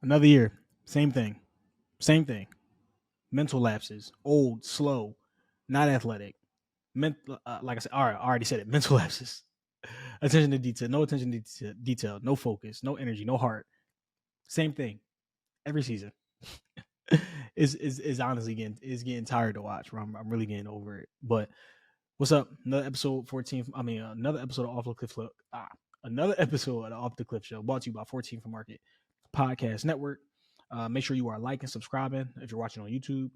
Another year, same thing. Mental lapses, old, slow, not athletic. Like I said, all right, I already said it. Mental lapses, attention to detail, no attention to detail, no focus, no energy, no heart. Same thing every season. is honestly getting tired to watch. I'm really getting over it. But what's up? Another episode 14. Another episode of Off the Cliff Show. Another episode of the Off the Cliff Show, brought to you by 14 for Market Podcast Network. Make sure you are liking, subscribing if you're watching on YouTube.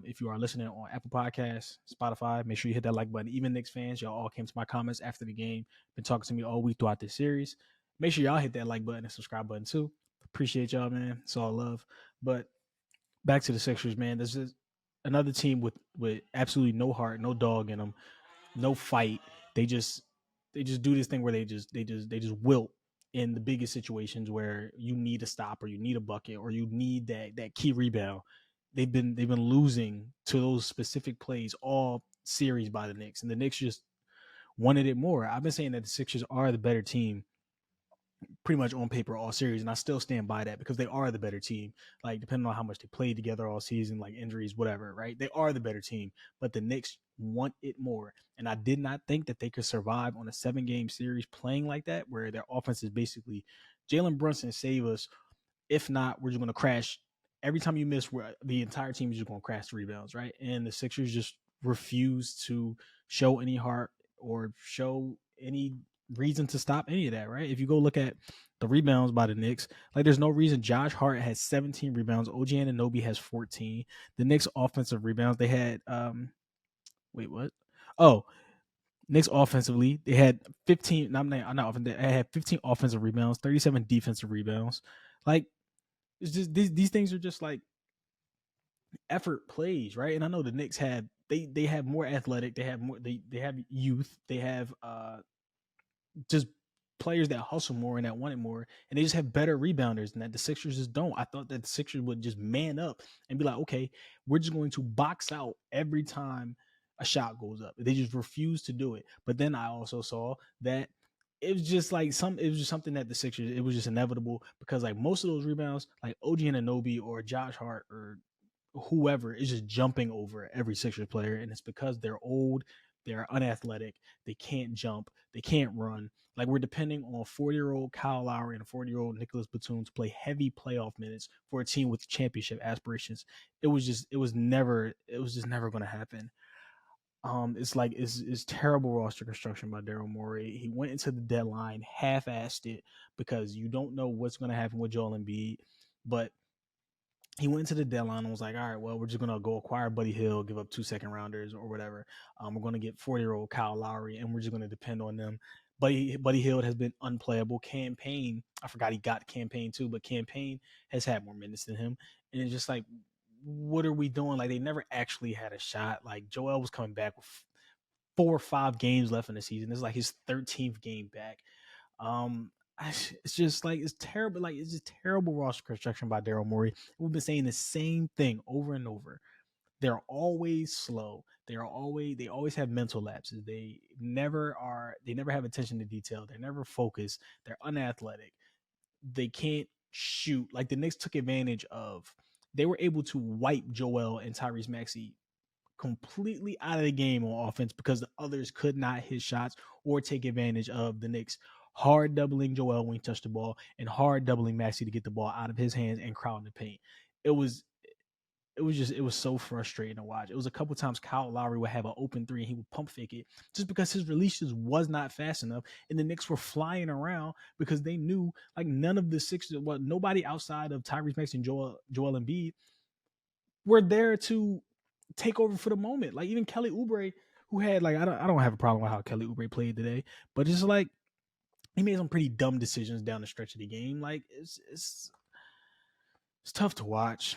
If you are listening on Apple Podcasts, Spotify, make sure you hit that like button. Even Knicks fans, y'all all came to my comments after the game, been talking to me all week throughout this series. Make sure y'all hit that like button and subscribe button too. Appreciate y'all, man. It's all love. But back to the Sixers, man. This is another team with absolutely no heart, no dog in them, no fight. They just do this thing where they just wilt in the biggest situations where you need a stop or you need a bucket or you need that key rebound. They've been losing to those specific plays all series by the Knicks, and the Knicks just wanted it more. I've been saying that the Sixers are the better team pretty much on paper all series, and I still stand by that because they are the better team. Like, depending on how much they played together all season, like injuries, whatever, right? They are the better team, but the Knicks want it more. And I did not think that they could survive on a 7-game series playing like that, where their offense is basically Jalen Brunson save us. If not, we're just going to crash. Every time you miss, the entire team is just going to crash the rebounds, right? And the Sixers just refuse to show any heart or show any reason to stop any of that, right? If you go look at the rebounds by the Knicks, like there's no reason. Josh Hart has 17 rebounds. OG Anunoby has 14. The Knicks offensive rebounds, they had wait, what? Oh, Knicks offensively, they had 15. They had 15 offensive rebounds, 37 defensive rebounds. Like, it's just these things are just like effort plays, right? And I know the Knicks they have more athletic, they have more they have youth, they have just players that hustle more and that want it more, and they just have better rebounders than that. The Sixers just don't. I thought that the Sixers would just man up and be like, okay, we're just going to box out every time a shot goes up. They just refuse to do it. But then I also saw that it was just something that the Sixers, it was just inevitable, because like most of those rebounds, like OG Anunoby or Josh Hart or whoever is just jumping over every Sixers player, and it's because they're old, they're unathletic, they can't jump, they can't run. Like, we're depending on 40-year-old Kyle Lowry and a 40-year-old Nicholas Batum to play heavy playoff minutes for a team with championship aspirations. It was just never going to happen. It's terrible roster construction by Daryl Morey. He went into the deadline, half-assed it, because you don't know what's going to happen with Joel Embiid, but he went into the deadline and was like, all right, well, we're just going to go acquire Buddy Hield, give up 2 second-rounders or whatever. We're going to get 40-year-old Kyle Lowry, and we're just going to depend on them. Buddy Hield has been unplayable. Campaign, I forgot he got Campaign too, but Campaign has had more minutes than him. And it's just like, what are we doing? Like, they never actually had a shot. Like, Joel was coming back with 4 or 5 games left in the season. This is like his 13th game back. It's just like, it's terrible. Like, it's just terrible roster construction by Daryl Morey. We've been saying the same thing over and over. They're always slow. They always have mental lapses. They never have attention to detail. They're never focused. They're unathletic. They can't shoot. Like, the Knicks took advantage of, they were able to wipe Joel and Tyrese Maxey completely out of the game on offense because the others could not hit shots or take advantage of the Knicks hard doubling Joel when he touched the ball and hard doubling Maxey to get the ball out of his hands and crowd in the paint. It was so frustrating to watch. It was a couple times Kyle Lowry would have an open three and he would pump fake it just because his release just was not fast enough, and the Knicks were flying around because they knew, like, none of the Sixers, well, nobody outside of Tyrese Maxey and Joel Embiid were there to take over for the moment. Like, even Kelly Oubre, who had, like, I don't have a problem with how Kelly Oubre played today, but it's like he made some pretty dumb decisions down the stretch of the game. Like, it's tough to watch.